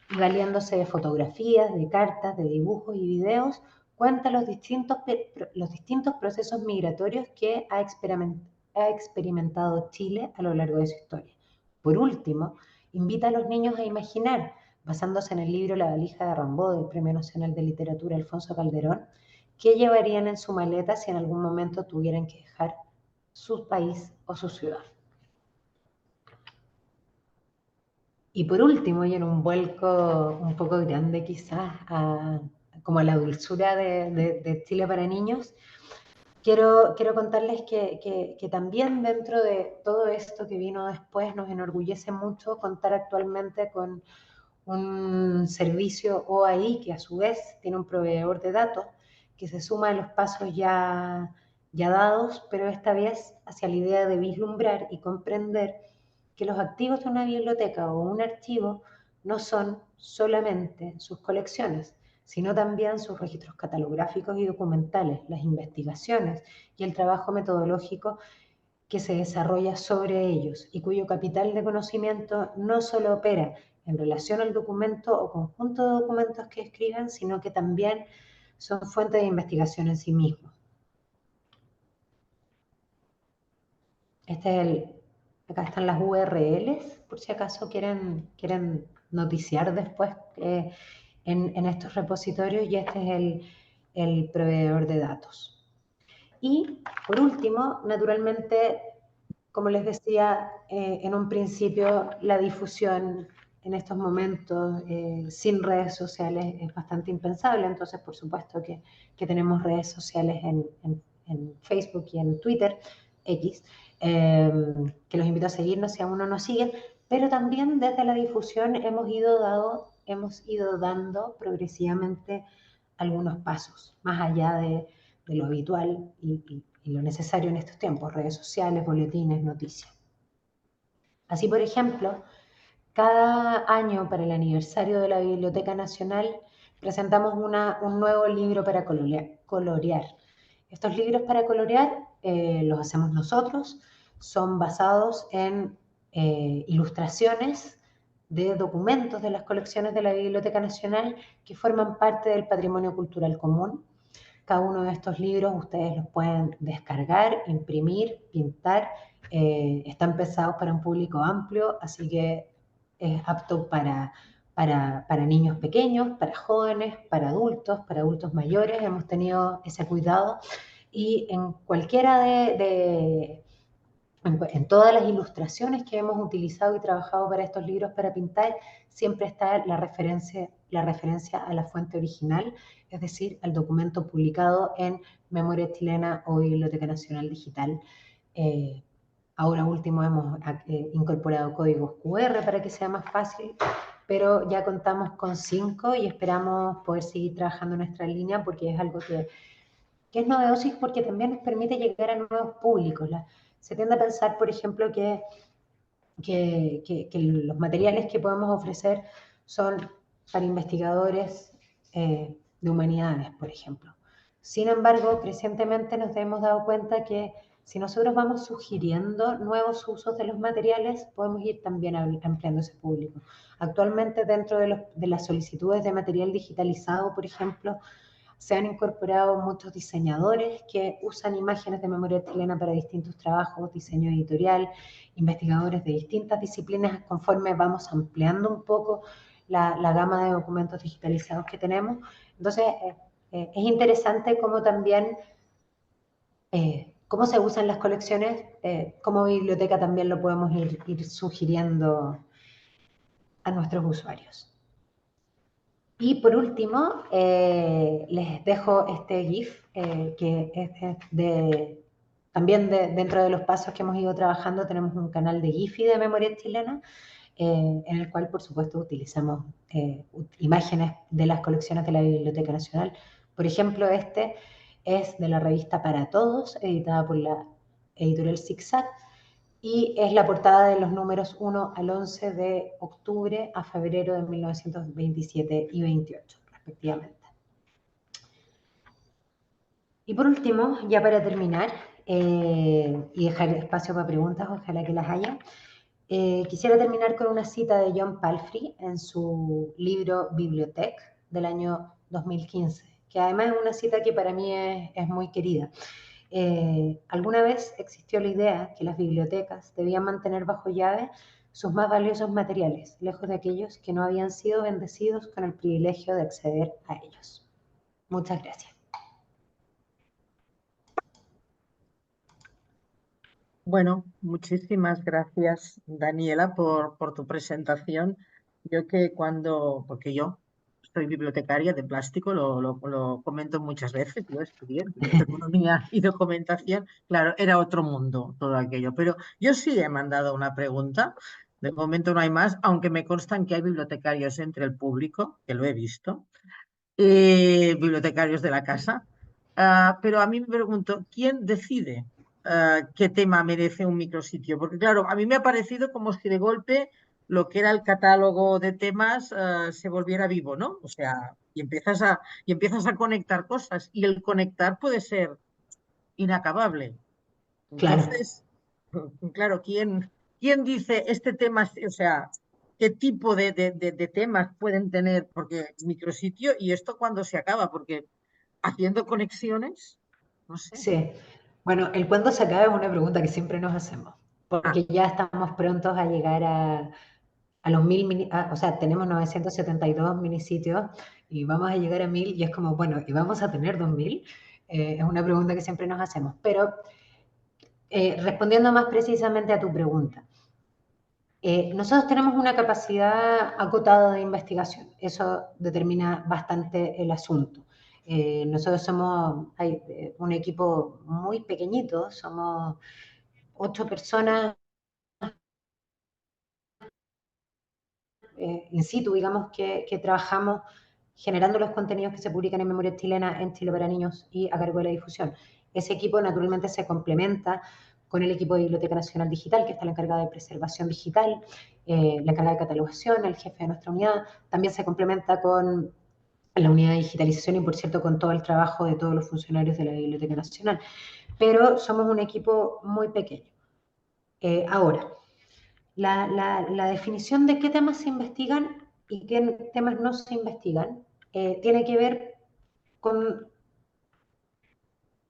y valiéndose de fotografías, de cartas, de dibujos y videos, cuenta los distintos procesos migratorios que ha experimentado Chile a lo largo de su historia. Por último, invita a los niños a imaginar, basándose en el libro La valija de Rimbaud del Premio Nacional de Literatura Alfonso Calderón, qué llevarían en su maleta si en algún momento tuvieran que dejar su país o su ciudad. Y por último, y en un vuelco un poco grande quizás, como a la dulzura de Chile para niños, quiero contarles que también dentro de todo esto que vino después nos enorgullece mucho contar actualmente con un servicio OAI que a su vez tiene un proveedor de datos que se suma a los pasos ya dados, pero esta vez hacia la idea de vislumbrar y comprender que los activos de una biblioteca o un archivo no son solamente sus colecciones, sino también sus registros catalográficos y documentales, las investigaciones y el trabajo metodológico que se desarrolla sobre ellos y cuyo capital de conocimiento no solo opera en relación al documento o conjunto de documentos que escriben, sino que también son fuente de investigación en sí mismos. Acá están las URLs, por si acaso quieren noticiar después en estos repositorios, y este es el proveedor de datos. Y por último, naturalmente, como les decía en un principio, la difusión en estos momentos sin redes sociales es bastante impensable, entonces por supuesto que tenemos redes sociales en Facebook y en Twitter, X, que los invito a seguirnos si aún no nos siguen, pero también desde la difusión hemos ido dando progresivamente algunos pasos, más allá de lo habitual y lo necesario en estos tiempos, redes sociales, boletines, noticias. Así, por ejemplo, cada año para el aniversario de la Biblioteca Nacional presentamos un nuevo libro para colorear. Estos libros para colorear los hacemos nosotros, son basados en ilustraciones de documentos de las colecciones de la Biblioteca Nacional que forman parte del patrimonio cultural común. Cada uno de estos libros ustedes los pueden descargar, imprimir, pintar. Están pensados para un público amplio, así que es apto para niños pequeños, para jóvenes, para adultos mayores. Hemos tenido ese cuidado y en cualquiera en todas las ilustraciones que hemos utilizado y trabajado para estos libros para pintar, siempre está la referencia a la fuente original, es decir, al documento publicado en Memoria Chilena o Biblioteca Nacional Digital. Ahora último hemos incorporado códigos QR para que sea más fácil, pero ya contamos con 5 y esperamos poder seguir trabajando en nuestra línea porque es algo que es novedoso y porque también nos permite llegar a nuevos públicos. Se tiende a pensar, por ejemplo, que los materiales que podemos ofrecer son para investigadores de humanidades, por ejemplo. Sin embargo, crecientemente nos hemos dado cuenta que si nosotros vamos sugiriendo nuevos usos de los materiales, podemos ir también ampliando ese público. Actualmente, dentro de las solicitudes de material digitalizado, por ejemplo, Se han incorporado muchos diseñadores que usan imágenes de memoria chilena para distintos trabajos, diseño editorial, investigadores de distintas disciplinas. Conforme vamos ampliando un poco la gama de documentos digitalizados que tenemos. Entonces, es interesante cómo también cómo se usan las colecciones, como biblioteca también lo podemos ir sugiriendo a nuestros usuarios. Y por último, les dejo este GIF, que es también dentro de los pasos que hemos ido trabajando, tenemos un canal de GIFI de memoria chilena, en el cual, por supuesto, utilizamos imágenes de las colecciones de la Biblioteca Nacional. Por ejemplo, este es de la revista Para Todos, editada por la editorial Zigzag, y es la portada de los números 1 al 11 de octubre a febrero de 1927 y 28, respectivamente. Y por último, ya para terminar, y dejar espacio para preguntas, ojalá que las haya, quisiera terminar con una cita de John Palfrey en su libro Bibliothèque del año 2015, que además es una cita que para mí es muy querida. Alguna vez existió la idea que las bibliotecas debían mantener bajo llave sus más valiosos materiales, lejos de aquellos que no habían sido bendecidos con el privilegio de acceder a ellos. Muchas gracias. Bueno, muchísimas gracias, Daniela, por tu presentación. Yo que porque yo soy bibliotecaria de plástico, lo comento muchas veces, yo estudié economía y documentación, claro, era otro mundo todo aquello, pero yo sí he mandado una pregunta, de momento no hay más, aunque me constan que hay bibliotecarios entre el público, que lo he visto, bibliotecarios de la casa. Pero a mí me pregunto, ¿quién decide qué tema merece un micrositio? Porque claro, a mí me ha parecido como si de golpe lo que era el catálogo de temas se volviera vivo, ¿no? O sea, y empiezas a conectar cosas y el conectar puede ser inacabable. Claro. Entonces, claro, ¿quién dice este tema, o sea, qué tipo de temas pueden tener? Porque micrositio y esto cuándo se acaba, porque haciendo conexiones, no sé. Sí. Bueno, el cuándo se acaba es una pregunta que siempre nos hacemos, Ah, porque ya estamos prontos a llegar a los 1000, o sea, tenemos 972 minisitios y vamos a llegar a 1000 y es como, bueno, ¿y vamos a tener 2000? Es una pregunta que siempre nos hacemos, pero respondiendo más precisamente a tu pregunta, nosotros tenemos una capacidad acotada de investigación, eso determina bastante el asunto. Nosotros somos un equipo muy pequeñito, somos 8 personas in situ, digamos, que trabajamos generando los contenidos que se publican en Memoria Chilena, en Chile para Niños y a cargo de la difusión. Ese equipo naturalmente se complementa con el equipo de Biblioteca Nacional Digital, que está la encargada de preservación digital, la encargada de catalogación, el jefe de nuestra unidad. También se complementa con la unidad de digitalización y, por cierto, con todo el trabajo de todos los funcionarios de la Biblioteca Nacional. Pero somos un equipo muy pequeño. Ahora, la definición de qué temas se investigan y qué temas no se investigan tiene que ver con,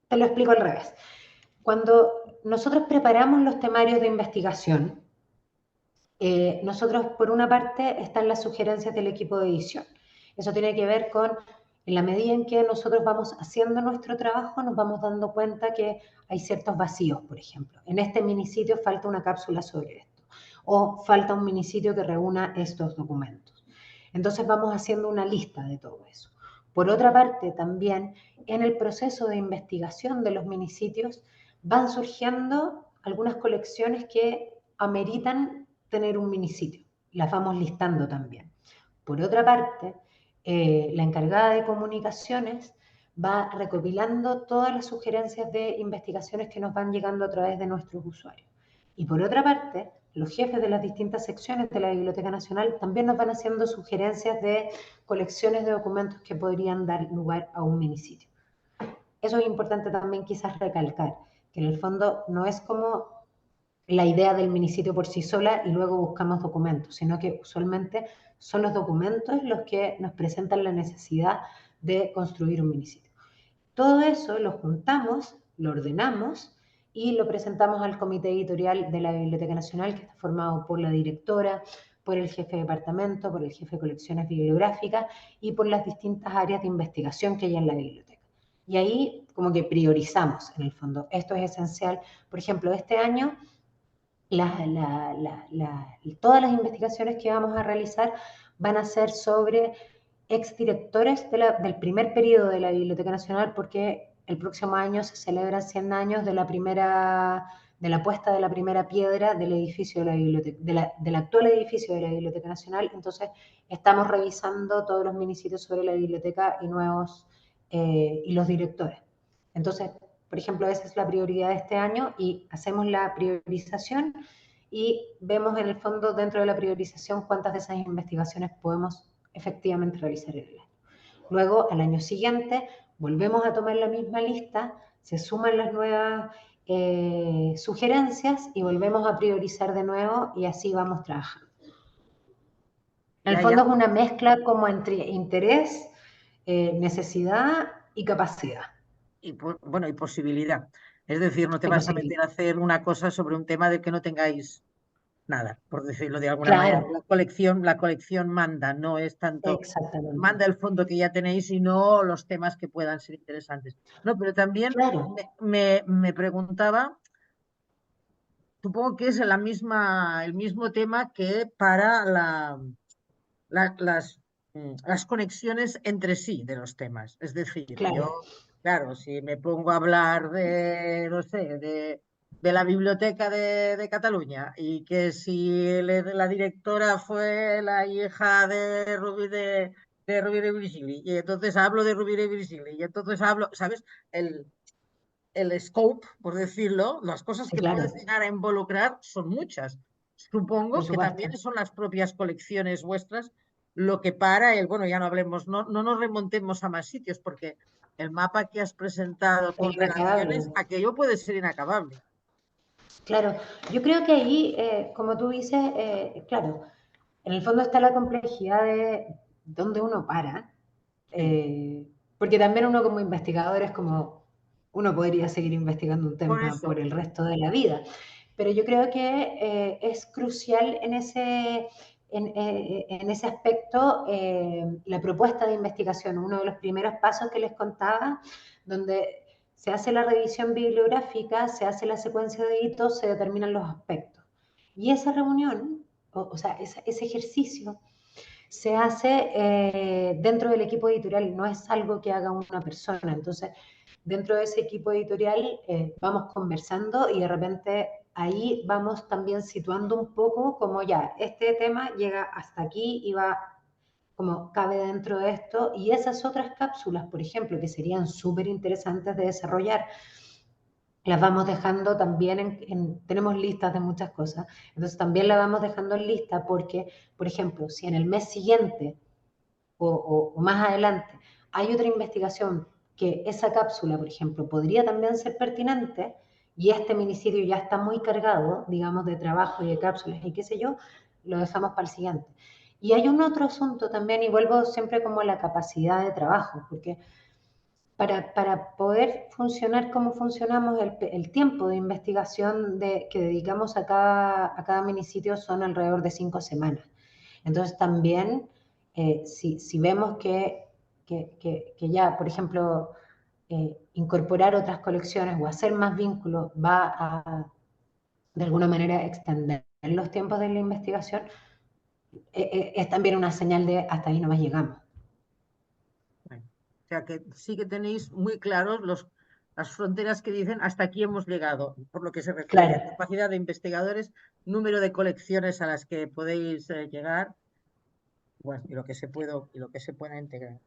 te lo explico al revés. Cuando nosotros preparamos los temarios de investigación, nosotros, por una parte, están las sugerencias del equipo de edición. Eso tiene que ver con, en la medida en que nosotros vamos haciendo nuestro trabajo, nos vamos dando cuenta que hay ciertos vacíos, por ejemplo. En este minisitio falta una cápsula sobre esto, o falta un minisitio que reúna estos documentos. Entonces vamos haciendo una lista de todo eso. Por otra parte, también en el proceso de investigación de los minisitios van surgiendo algunas colecciones que ameritan tener un minisitio. Las vamos listando también. Por otra parte, la encargada de comunicaciones va recopilando todas las sugerencias de investigaciones que nos van llegando a través de nuestros usuarios. Y por otra parte, los jefes de las distintas secciones de la Biblioteca Nacional también nos van haciendo sugerencias de colecciones de documentos que podrían dar lugar a un minisitio. Eso es importante también quizás recalcar, que en el fondo no es como la idea del minisitio por sí sola y luego buscamos documentos, sino que usualmente son los documentos los que nos presentan la necesidad de construir un minisitio. Todo eso lo juntamos, lo ordenamos y lo presentamos al comité editorial de la Biblioteca Nacional, que está formado por la directora, por el jefe de departamento, por el jefe de colecciones bibliográficas y por las distintas áreas de investigación que hay en la biblioteca. Y ahí como que priorizamos en el fondo. Esto es esencial. Por ejemplo, este año todas las investigaciones que vamos a realizar van a ser sobre exdirectores del primer periodo de la Biblioteca Nacional, porque el próximo año se celebran 100 años de la puesta de la primera piedra del edificio de la biblioteca, del actual edificio de la Biblioteca Nacional. Entonces, estamos revisando todos los minisitios sobre la biblioteca y los directores. Entonces, por ejemplo, esa es la prioridad de este año y hacemos la priorización y vemos en el fondo dentro de la priorización cuántas de esas investigaciones podemos efectivamente realizar en el año. Luego, al año siguiente, volvemos a tomar la misma lista, se suman las nuevas sugerencias y volvemos a priorizar de nuevo y así vamos trabajando. En el fondo es una mezcla como entre interés, necesidad y capacidad. Y, bueno, y posibilidad. Es decir, no te vas a meter a hacer una cosa sobre un tema del que no tengáis nada, por decirlo de alguna manera. La colección manda, no es tanto, manda el fondo que ya tenéis y no los temas que puedan ser interesantes. No, pero también me preguntaba, supongo que es el mismo tema que para las conexiones entre sí de los temas. Es decir, yo, claro, si me pongo a hablar de, no sé, de la Biblioteca de Cataluña y que si la directora fue la hija de Rovira i Virgili, y entonces hablo de Rovira i Virgili, y entonces hablo, ¿sabes? El scope, por decirlo, las cosas que puedes llegar a involucrar son muchas. Supongo que también son las propias colecciones vuestras lo que bueno, ya no hablemos, no nos remontemos a más sitios, porque el mapa que has presentado con relaciones, aquello puede ser inacabable. Claro, yo creo que ahí, como tú dices, claro, en el fondo está la complejidad de dónde uno para, porque también uno como investigador es como, uno podría seguir investigando un tema por el resto de la vida, pero yo creo que es crucial en ese aspecto la propuesta de investigación, uno de los primeros pasos que les contaba, donde se hace la revisión bibliográfica, se hace la secuencia de hitos, se determinan los aspectos. Y esa reunión, o sea, ese ejercicio, se hace dentro del equipo editorial, no es algo que haga una persona. Entonces, dentro de ese equipo editorial vamos conversando y de repente ahí vamos también situando un poco como ya, este tema llega hasta aquí y va como cabe dentro de esto, y esas otras cápsulas, por ejemplo, que serían súper interesantes de desarrollar, las vamos dejando también tenemos listas de muchas cosas, entonces también las vamos dejando en lista porque, por ejemplo, si en el mes siguiente o más adelante hay otra investigación que esa cápsula, por ejemplo, podría también ser pertinente y este minisitio ya está muy cargado, digamos, de trabajo y de cápsulas y qué sé yo, lo dejamos para el siguiente. Y hay un otro asunto también, y vuelvo siempre como a la capacidad de trabajo, porque para poder funcionar como funcionamos, el tiempo de investigación que dedicamos a cada minisitio son alrededor de 5 semanas. Entonces también, si vemos que ya, por ejemplo, incorporar otras colecciones o hacer más vínculos va a, de alguna manera, extender los tiempos de la investigación, es también una señal de hasta ahí nomás llegamos. O sea que sí que tenéis muy claros las fronteras que dicen hasta aquí hemos llegado, por lo que se refiere a capacidad de investigadores, número de colecciones a las que podéis llegar, bueno, y lo que se pueda integrar.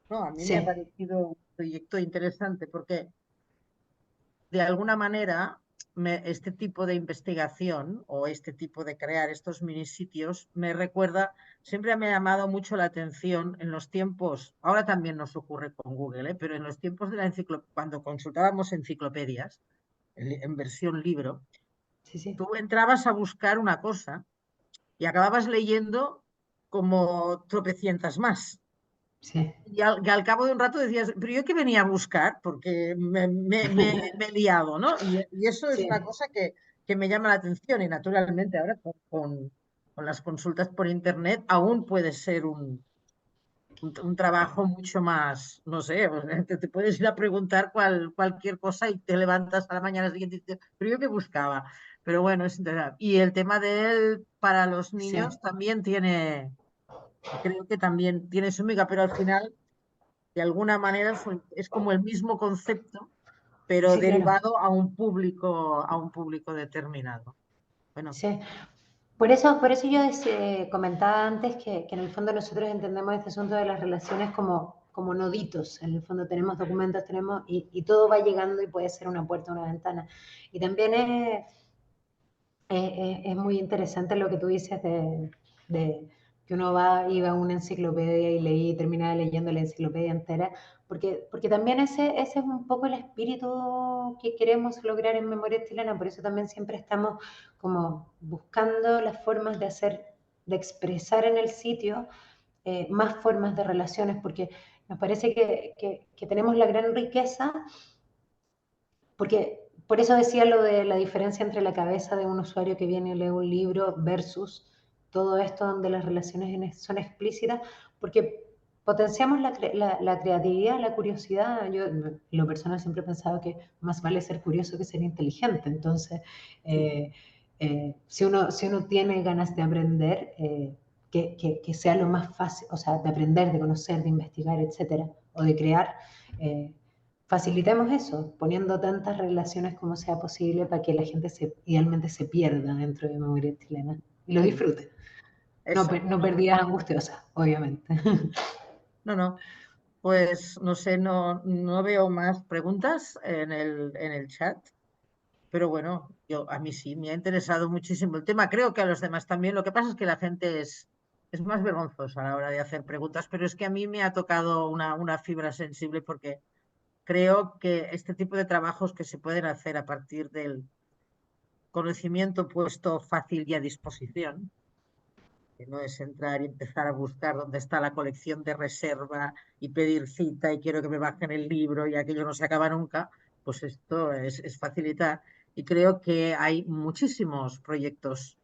No, a mí me ha parecido un proyecto interesante porque de alguna manera este tipo de investigación o este tipo de crear estos minisitios me recuerda, siempre me ha llamado mucho la atención en los tiempos, ahora también nos ocurre con Google, pero en los tiempos de la cuando consultábamos enciclopedias en versión libro, tú entrabas a buscar una cosa y acababas leyendo como tropecientas más. Sí, y al cabo de un rato decías, pero yo qué venía a buscar, porque me he liado, ¿no? Y eso es sí, una cosa que me llama la atención y naturalmente ahora con las consultas por internet aún puede ser un trabajo mucho más, no sé, o sea, te puedes ir a preguntar cualquier cosa y te levantas a la mañana siguiente y dices, pero yo qué buscaba. Pero bueno, es interesante. Y el tema de él para los sí, niños también tiene, creo que también tiene su miga, pero al final, de alguna manera, es como el mismo concepto, pero sí, claro. derivado a un público determinado. Bueno, Sí. Por eso yo comentaba antes que en el fondo nosotros entendemos este asunto de las relaciones como noditos. En el fondo tenemos documentos, y todo va llegando y puede ser una puerta, una ventana. Y también es muy interesante lo que tú dices de que uno iba a una enciclopedia y leí y terminaba leyendo la enciclopedia entera, porque también ese es un poco el espíritu que queremos lograr en Memoria Chilena, por eso también siempre estamos como buscando las formas de expresar en el sitio más formas de relaciones, porque nos parece que tenemos la gran riqueza porque por eso decía lo de la diferencia entre la cabeza de un usuario que viene y lee un libro versus todo esto donde las relaciones son explícitas, porque potenciamos la creatividad, la curiosidad. Yo, en lo personal, siempre he pensado que más vale ser curioso que ser inteligente. Entonces, eh, si uno tiene ganas de aprender, que sea lo más fácil, o sea, de aprender, de conocer, de investigar, etcétera, o de crear. eh, Facilitemos eso, poniendo tantas relaciones como sea posible para que la gente idealmente se pierda dentro de Memoria Chilena y lo sí, disfrute. No, eso. no perdidas angustiosas, obviamente. No, no. Pues no sé, no veo más preguntas en el chat. Pero bueno, a mí sí, me ha interesado muchísimo el tema. Creo que a los demás también. Lo que pasa es que la gente es más vergonzosa a la hora de hacer preguntas, pero es que a mí me ha tocado una fibra sensible porque creo que este tipo de trabajos que se pueden hacer a partir del conocimiento puesto fácil y a disposición, que no es entrar y empezar a buscar dónde está la colección de reserva y pedir cita y quiero que me bajen el libro y aquello no se acaba nunca, pues esto es facilitar. Y creo que hay muchísimos proyectos,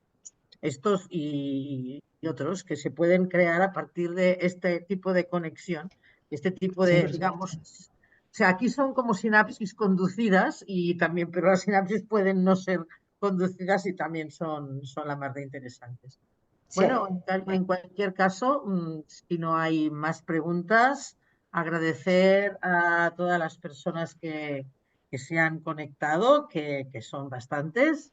estos y otros, que se pueden crear a partir de este tipo de conexión, este tipo Sí, de, por supuesto. digamos, o sea, aquí son como sinapsis conducidas y también, pero las sinapsis pueden no ser conducidas y también son la más de interesantes. Sí, Bueno, muy, en cualquier caso, si no hay más preguntas, agradecer a todas las personas que se han conectado, que son bastantes.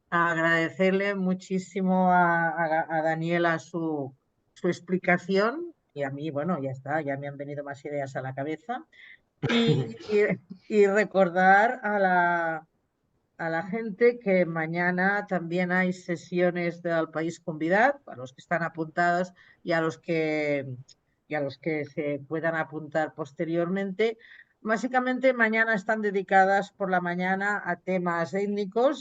Agradecerle muchísimo a Daniela su explicación y a mí, bueno, ya está, ya me han venido más ideas a la cabeza. Y recordar a la gente que mañana también hay sesiones del País Convidat, a los que están apuntados y y a los que se puedan apuntar posteriormente. Básicamente mañana están dedicadas por la mañana a temas étnicos,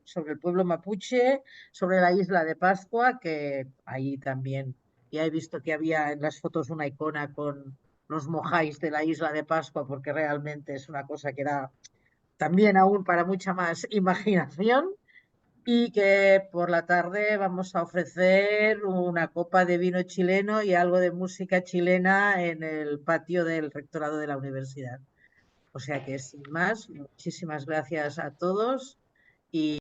sobre el pueblo mapuche, sobre la isla de Pascua, que ahí también ya he visto que había en las fotos una icona con los mojáis de la isla de Pascua, porque realmente es una cosa que da también aún para mucha más imaginación y que por la tarde vamos a ofrecer una copa de vino chileno y algo de música chilena en el patio del rectorado de la universidad. O sea que sin más, muchísimas gracias a todos y